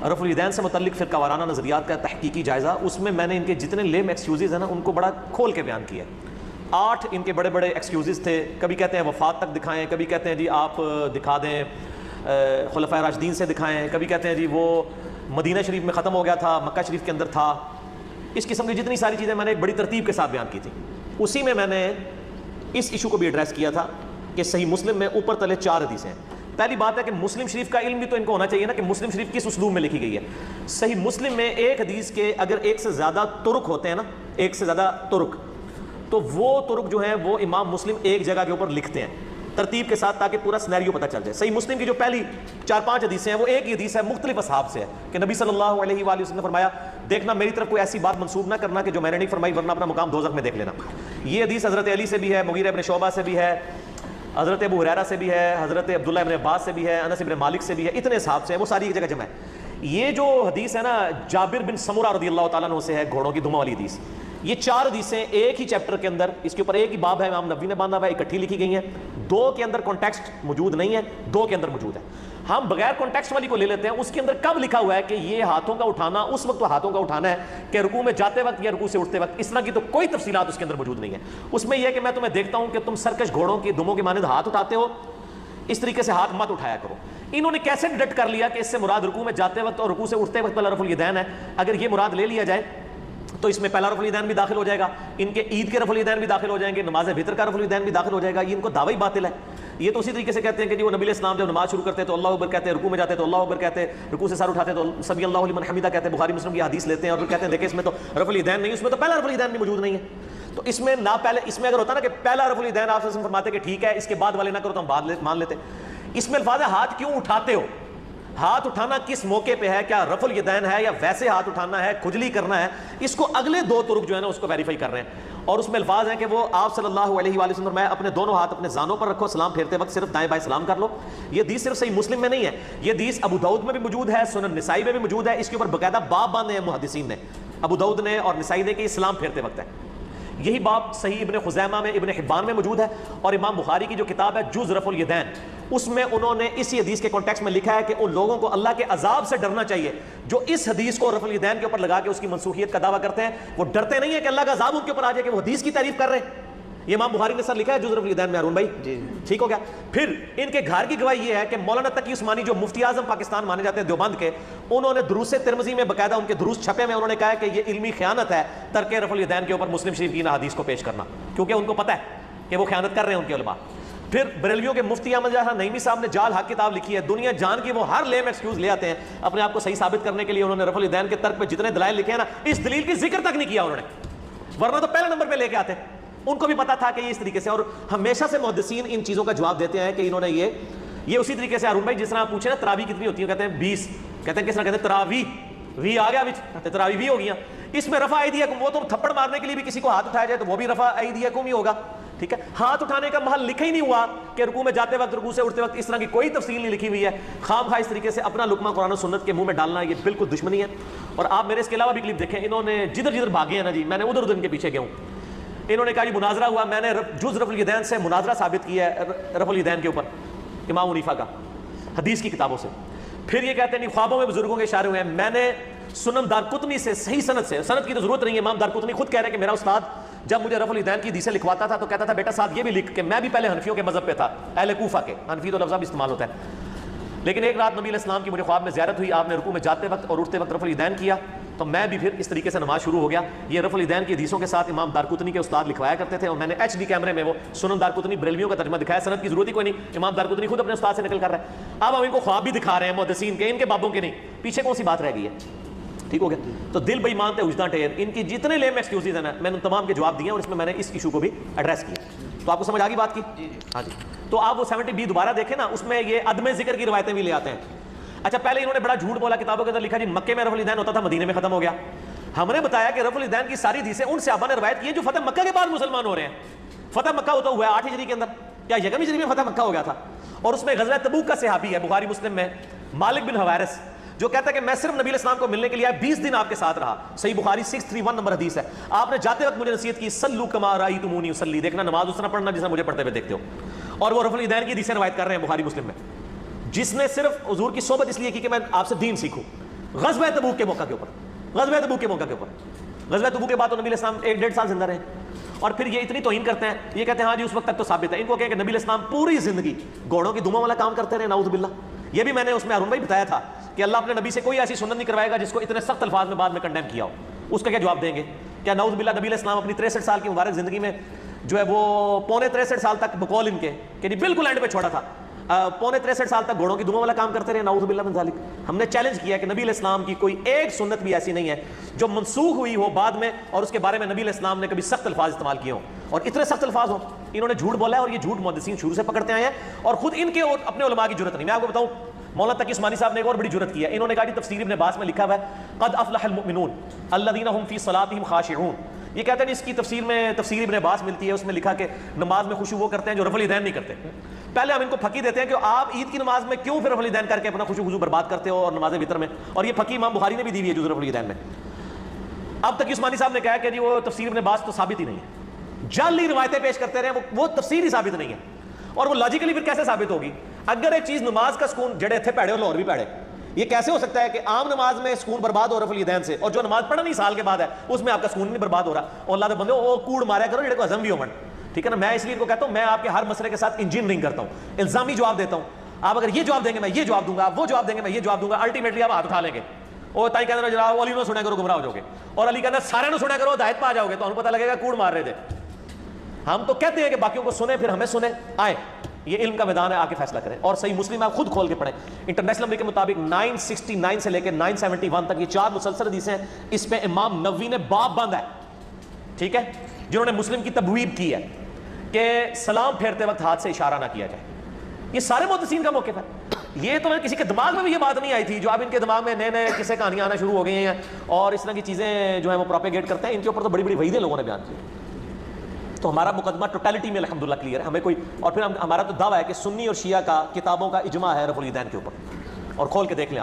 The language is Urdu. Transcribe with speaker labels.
Speaker 1: رفع الیدین سے متعلق فرقہ وارانہ نظریات کا تحقیقی جائزہ، اس میں میں نے ان کے جتنے لیم ایکسکیوزز ہیں نا ان کو بڑا کھول کے بیان کیا ہے۔ 8 ان کے بڑے بڑے ایکسکیوزز تھے، کبھی کہتے ہیں وفات تک دکھائیں، کبھی کہتے ہیں جی آپ دکھا دیں خلفائے راشدین سے دکھائیں، کبھی کہتے ہیں جی وہ مدینہ شریف میں ختم ہو گیا تھا، مکہ شریف کے اندر تھا۔ اس قسم کی جتنی ساری چیزیں میں نے ایک بڑی ترتیب کے ساتھ بیان کی تھی، اسی میں نے اس ایشو کو بھی ایڈریس کیا تھا کہ صحیح مسلم میں اوپر تلے 4 حدیثیں ہیں۔ پہلی بات ہے کہ مسلم شریف کا علم بھی تو ان کو ہونا چاہیے نا کہ مسلم شریف کس اسلوب میں لکھی گئی ہے۔ صحیح مسلم میں ایک حدیث کے اگر ایک سے زیادہ طرق ہوتے ہیں نا، ایک سے زیادہ طرق، تو وہ طرق جو ہیں وہ امام مسلم ایک جگہ کے اوپر لکھتے ہیں ترتیب کے ساتھ تاکہ پورا سینیریو پتہ چل جائے۔ صحیح مسلم کی جو پہلی 4-5 حدیثیں ہیں وہ ایک ہی حدیث ہے، مختلف اصحاب سے ہے کہ نبی صلی اللہ علیہ وآلہ وسلم نے فرمایا دیکھنا میری طرف کوئی ایسی بات منسوب نہ کرنا کہ جو میں نے نہیں فرمائی ورنہ اپنا مقام دوزخ میں دیکھ لینا۔ یہ حدیث حضرت علی سے بھی ہے، مغیرہ ابن شعبہ سے بھی ہے، حضرت ابو ہریرہ سے بھی ہے، حضرت عبداللہ ابن عباس سے بھی ہے، انس ابن مالک سے بھی ہے، اتنے صحاب سے ہیں، وہ ساری ایک جگہ جمع ہے۔ یہ جو حدیث ہے نا جابر بن سمرہ رضی اللہ تعالیٰ عنہ سے ہے، گھوڑوں کی دمہ والی حدیث، یہ 4 حدیثیں ایک ہی چیپٹر کے اندر، اس کے اوپر ایک ہی باب ہے، امام نبوی نے باندھا ہوا ہے، اکٹھی لکھی گئی ہیں۔ 2 کے اندر کانٹیکسٹ موجود نہیں ہے، 2 کے اندر موجود ہے۔ ہم بغیر کانٹیکسٹ والی کو لے لیتے ہیں، اس کے اندر کب لکھا ہوا ہے کہ یہ ہاتھوں کا اٹھانا اس وقت ہاتھوں کا اٹھانا ہے کہ رکوع میں جاتے وقت یا رکوع سے اٹھتے وقت، اس طرح کی تو کوئی تفصیلات اس کے اندر موجود نہیں ہے۔ اس میں یہ ہے کہ میں تمہیں دیکھتا ہوں کہ تم سرکش گھوڑوں کی دموں کے مانند ہاتھ اٹھاتے ہو، اس طریقے سے ہاتھ مت اٹھایا کرو۔ انہوں نے کیسے ڈٹ کر لیا کہ اس سے مراد رکوع میں جاتے وقت اور رکوع سے اٹھتے وقت رفع الیدین ہے۔ اگر یہ مراد لے لیا جائے تو اس میں پہلا رفع الیدین بھی داخل ہو جائے گا، ان کے عید کے رفع الیدین بھی داخل ہو جائیں گے، نماز وتر کا رفع الیدین بھی داخل ہو جائے گا۔ یہ ان کو دعوی باطل ہے۔ یہ تو اسی طریقے سے کہتے ہیں کہ جی وہ نبی علیہ السلام جب نماز شروع کرتے تو اللہ اکبر کہتے ہیں، رکوع میں جاتے تو اللہ اکبر کہتے ہیں، رکوع سے سر اٹھاتے تو سمی اللہ لمن حمیدہ کہتے ہیں۔ بخاری مسلم کی حدیث لیتے ہیں اور پھر کہتے ہیں دیکھیں اس میں تو رفع الیدین نہیں، اس میں تو پہلا رفع الیدین بھی موجود نہیں ہے۔ تو اس میں نہ پہلے، اس میں اگر ہوتا نا کہ پہلا رفع الیدین آپ سے فرماتے کہ ٹھیک ہے اس کے بعد والے نہ کرو تو ہم بعد مان لیتے۔ اس میں الفاظ ہے ہاتھ کیوں اٹھاتے ہو، ہاتھ اٹھانا کس موقع پہ ہے، کیا رفع الیدین ہے یا ویسے ہاتھ اٹھانا ہے، کھجلی کرنا ہے، اس کو اگلے 2 طرق جو ہے نا اس کو ویریفائی کر رہے ہیں۔ اور اس میں الفاظ ہیں کہ وہ آپ صلی اللہ علیہ وآلہ وسلم میں اپنے دونوں ہاتھ اپنے زانوں پر رکھو، سلام پھیرتے وقت صرف دائیں بائیں سلام کر لو۔ یہ حدیث صرف صحیح مسلم میں نہیں ہے، یہ حدیث ابو داؤد میں بھی موجود ہے، سنن نسائی میں بھی موجود ہے، اس کے اوپر باقاعدہ باب باندھے ہیں محدثین نے، ابو داؤد نے اور نسائی نے کہ سلام پھیرتے وقت ہے۔ یہی باب صحیح ابن خزیمہ میں، ابن حبان میں موجود ہے، اور امام بخاری کی جو کتاب ہے جز رفع الیدین، اس میں انہوں نے اسی حدیث کے کانٹیکسٹ میں لکھا ہے کہ ان لوگوں کو اللہ کے عذاب سے ڈرنا چاہیے جو اس حدیث کو رفع الیدین کے اوپر لگا کے اس کی منسوخیت کا دعویٰ کرتے ہیں۔ وہ ڈرتے نہیں ہیں کہ اللہ کا عذاب ان کے اوپر آ جائے کہ وہ حدیث کی تعریف کر رہے ہیں۔ یہ امام بخاری نے سر لکھا ہے جز رفع الیدین میں، ہارون بھائی جی ٹھیک ہو گیا۔ پھر ان کے گھر کی گواہی یہ ہے کہ مولانا تقی عثمانی جو مفتی اعظم پاکستان مانے جاتے ہیں دیوبند کے، انہوں نے دروس ترمذی میں باقاعدہ ان کے دروس چھپے میں انہوں نے کہا ہے کہ یہ علمی خیانت ہے ترک رفع الیدین کے اوپر مسلم شریف کی ان حدیث کو پیش کرنا، کیونکہ ان کو پتہ ہے کہ وہ خیانت کر رہے ہیں ان کے علماء۔ پھر بریلویوں کے مفتی احمد جہاں نعیمی صاحب نے جال حق کتاب لکھی ہے، دنیا جان کی وہ ہر لیم ایکسکیوز لے آتے ہیں اپنے آپ کو صحیح ثابت کرنے کے لیے۔ انہوں نے رفع الیدین کے ترک پہ جتنے دلائل لکھے ہیں نا، اس دلیل کی ذکر تک نہیں کیا انہوں نے، ورنہ تو پہلے نمبر پہ لے کے آتے۔ ان کو بھی پتا تھا کہ یہ اس طریقے سے، اور ہمیشہ سے محدثین ان چیزوں کا جواب دیتے ہیں کہ انہوں نے یہ اسی طریقے سے ہارون بھائی جس طرح آپ پوچھیں نا تراویح کتنی ہوتی ہے، کہتے ہیں 20، کہتے ہیں کس طرح، کہتے ہیں تراویح وی آ گیا بچ تراویح بھی ہو گیا۔ اس میں رفع ایدیکم، وہ تو تھپڑ مارنے کے لیے بھی کسی کو ہاتھ اٹھایا جائے تو وہ بھی رفع ایدیکم ہی ہوگا، ٹھیک ہے۔ ہاتھ اٹھانے کا محل لکھا ہی نہیں ہوا کہ رکوع میں جاتے وقت، رکوع سے اٹھتے وقت، اس طرح کی کوئی تفصیل نہیں لکھی ہوئی ہے۔ خام خواہ اس طریقے سے اپنا لقمہ قرآن و سنت کے منہ میں ڈالنا یہ بالکل دشمنی ہے۔ اور آپ میرے اس کے علاوہ بھی کلپ دیکھیں، انہوں نے جدھر جدھر بھاگے ہیں نا جی، میں نے ادھر ادھر ان کے پیچھے گیا ہوں۔ انہوں نے کہا جی مناظرہ ہوا، میں نے جز رفع الیدین سے مناظرہ ثابت کیا ہے رفع الیدین کے اوپر امام حنیفہ کا حدیث کی کتابوں سے۔ پھر یہ کہتے ہیں نہیں خوابوں میں بزرگوں کے اشارے ہوئے ہیں، میں نے سنن دارقطنی سے صحیح سند سے، سند کی تو ضرورت نہیں ہے، امام دارقطنی خود کہہ رہے ہیں کہ میرا استاد جب مجھے رفع الیدین کی حدیثیں لکھواتا تھا تو کہتا تھا بیٹا ساتھ یہ بھی لکھ کہ میں بھی پہلے حنفیوں کے مذہب پہ تھا، اہل کوفہ کے، حنفی تو لفظ بھی استعمال ہوتا ہے۔ لیکن ایک رات نبی علیہ السلام کی مجھے خواب میں زیارت ہوئی، آپ نے رکوع میں جاتے وقت اور اٹھتے وقت رفع الیدین کیا، تو میں بھی پھر اس طریقے سے نماز شروع ہو گیا۔ یہ رفع الیدین کی حدیثوں کے ساتھ امام دارقطنی کے استاد لکھوایا کرتے تھے، اور میں نے ایچ ڈی کیمرے میں وہ سنن دارقطنی بریلویوں کا ترجمہ دکھایا، سند کی ضرورت ہی کوئی نہیں، امام دارقطنی خود اپنے استاد سے نقل کر رہا ہے۔ اب ہم ان کو خواب بھی دکھا رہے ہیں محدثین کے، ان کے بابوں کے نہیں، پیچھے کون سی بات رہ گئی ہے، ٹھیک ہو گیا۔ تو دل بے ایمان تے وجدان ٹھیر، ان کی جتنے لیم ایکسکیوزز ہیں نا میں نے تمام کے جواب دیے اور اس میں نے اس ایشو کو بھی ایڈریس کیا۔ تو آپ کو سمجھ آ گئی بات کی؟ ہاں جی۔ تو آپ وہ 70B دوبارہ دیکھیں نا، اس میں یہ عدم ذکر کی روایتیں بھی لے آتے ہیں۔ اچھا پہلے انہوں نے بڑا جھوٹ بولا، کتابوں کے اندر لکھا جی مکے میں رفع الیدین ہوتا تھا، مدینے میں ختم ہو گیا۔ ہم نے بتایا کہ رفع الیدین کی ساری حدیثیں ان صحابہ نے روایت کی ہے جو فتح مکہ کے بعد مسلمان ہو رہے ہیں۔ فتح مکہ ہوتا ہوا ہے 8 ہجری کے اندر، کیا یکم ہجری میں فتح مکہ ہو گیا تھا؟ اور اس میں غزوہ تبوک کا صحابی ہے بخاری مسلم میں مالک بن حویرث، جو کہتا ہے کہ میں صرف نبی علیہ السلام کو ملنے کے لیے 20 دن آپ کے ساتھ رہا۔ صحیح بخاری 631 نمبر حدیث ہے۔ آپ نے جاتے وقت مجھے نصیحت کی صلو کما رأیتمونی اصلی، دیکھنا نماز اس طرح پڑھنا جس طرح مجھے پڑھتے ہوئے دیکھتے ہو۔ اور وہ رفع الیدین کی حدیثیں روایت کر رہے ہیں بخاری مسلم میں، جس نے صرف حضور کی صحبت اس لیے کی کہ میں آپ سے دین سیکھوں۔ غزوہ تبوک کے موقع کے اوپر، غزوہ تبوک کے موقع کے اوپر، غزوہ تبوک کے بعد تو نبی علیہ السلام 1-1.5 سال زندہ رہے، اور پھر یہ اتنی توہین کرتے ہیں، یہ کہتے ہیں ہاں جی اس وقت تک تو ثابت ہے، ان کو کہیں کہ نبی علیہ السلام پوری زندگی گھوڑوں کی دموں والا کام کرتے رہے، نعوذ باللہ۔ یہ بھی میں نے اس میں ہارون بھائی بتایا تھا کہ اللہ اپنے نبی سے کوئی ایسی سنت نہیں کروائے گا جس کو اتنے سخت الفاظ میں بعد میں کنڈیم کیا ہو، اس کا کیا جواب دیں گے؟ کیا نعوذ باللہ نبی علیہ السلام اپنی 63 سال کی مبارک زندگی میں جو ہے وہ پونے 63 سال تک بقول ان کے کہ بالکل اینڈ پہ چھوڑا تھا، پونے 63 سال تک گھوڑوں کی دموں والا کام کرتے رہے، نعوذ باللہ من ذالک۔ ہم نے چیلنج کیا کہ نبی علیہ السلام کی کوئی ایک سنت بھی ایسی نہیں ہے جو منسوخ ہوئی ہو بعد میں اور اس کے بارے میں نبی علیہ السلام نے کبھی سخت الفاظ استعمال کیے ہوں، اور اتنے سخت الفاظ ہوں۔ انہوں نے جھوٹ بولا ہے، اور یہ جھوٹ محدثین شروع سے پکڑتے آئے ہیں، اور خود ان کے اور اپنے علماء کی جرت نہیں۔ میں آپ کو بتاؤں، مولانا تقی عثمانی صاحب نے ایک اور بڑی جرت کی ہے، انہوں نے کہا کہ تفسیر ابن عباس میں لکھا ہوا ہے قد افلح المؤمنون الذین هم فی صلاتهم خاشعون، یہ کہتے ہیں اس کی تفسیر میں تفسیر ابن عباس ملتی ہے، اس میں لکھا کہ نماز میں خشوع وہ کرتے ہیں جو رفع الیدین نہیں کرتے۔ پہلے ہم ان کو پھکی دیتے ہیں کہ آپ عید کی نماز میں کیوں پھر رفع الیدین کر کے اپنا خشوع خضوع برباد کرتے ہو اور نماز وتر میں، اور یہ پھکی امام بخاری نے بھی دی ہوئی ہے جز رفع الیدین میں۔ اب تقی عثمانی صاحب نے کہا کہ جی وہ تفسیر ابن عباس تو ثابت ہی نہیں ہے، جعلی روایتیں پیش کرتے رہے، وہ تفسیر ہی ثابت نہیں ہے، اور وہ لاجیکلی پھر کیسے ثابت ہوگی؟ اگر ایک چیز نماز کا سکون جڑے تھے پیڑے اور لاہور بھی پیڑے، یہ کیسے ہو سکتا ہے کہ عام نماز میں سکون برباد ہو رفع الیدین سے، اور جو نماز پڑھنا نہیں سال کے بعد ہے اس میں آپ کا سکون نہیں برباد ہو رہا؟ اور اللہ دے بندے وہ کوڑ ماریا کرو جڑے کو ہضم بھی ہو من، ٹھیک ہے نا؟ میں اس لیے ان کو کہتا ہوں میں آپ کے ہر مسئلے کے ساتھ انجینئرنگ کرتا ہوں، الزامی جواب دیتا ہوں، آپ اگر یہ جواب دیں گے میں یہ جواب دوں گا، آپ وہ جواب دیں گے میں یہ جواب دوں گا، الٹیمیٹلی آپ ہاتھ اٹھا لیں گے، اور تائی کہتے ہیں جناب علی نو سنا کرو گمراہ ہو جاؤ گے، اور علی کہتا ہے سارے نو سنا کرو ہدایت پہ آ جاؤ گے، تو ہمیں پتہ لگے گا کوڑ مار رہے تھے۔ ہم تو کہتے ہیں کہ باقیوں کو سنیں پھر ہمیں سنیں، آئے یہ علم کا میدان ہے، آ کے فیصلہ کریں، اور صحیح مسلم آپ خود کھول کے پڑھیں، انٹرنیشنل نمبر کے مطابق 969 سے لے کے 971 تک یہ 4 مسلسل حدیثیں ہیں، اس پہ امام نووی نے باب بند ہے، ٹھیک ہے، جنہوں نے مسلم کی تبویب کی ہے کہ سلام پھیرتے وقت ہاتھ سے اشارہ نہ کیا جائے، یہ سارے محدثین کا موقف ہے۔ یہ تو کسی کے دماغ میں بھی یہ بات نہیں آئی تھی، جو اب ان کے دماغ میں نئے نئے قصے کہانیاں آنا شروع ہو گئی ہیں اور اس طرح کی چیزیں جو ہیں وہ پروپیگیٹ کرتے ہیں، ان کے اوپر تو بڑی بڑی وعیدیں لوگوں نے بیان کی۔ تو ہمارا مقدمہ ٹوٹیلٹی میں الحمدللہ کلیئر ہے، ہمیں کوئی، اور پھر ہمارا تو دعویٰ ہے کہ سنی اور شیعہ کا کتابوں کا اجماع ہے رفع الیدین کے اوپر، اور کھول کے دیکھ لیں۔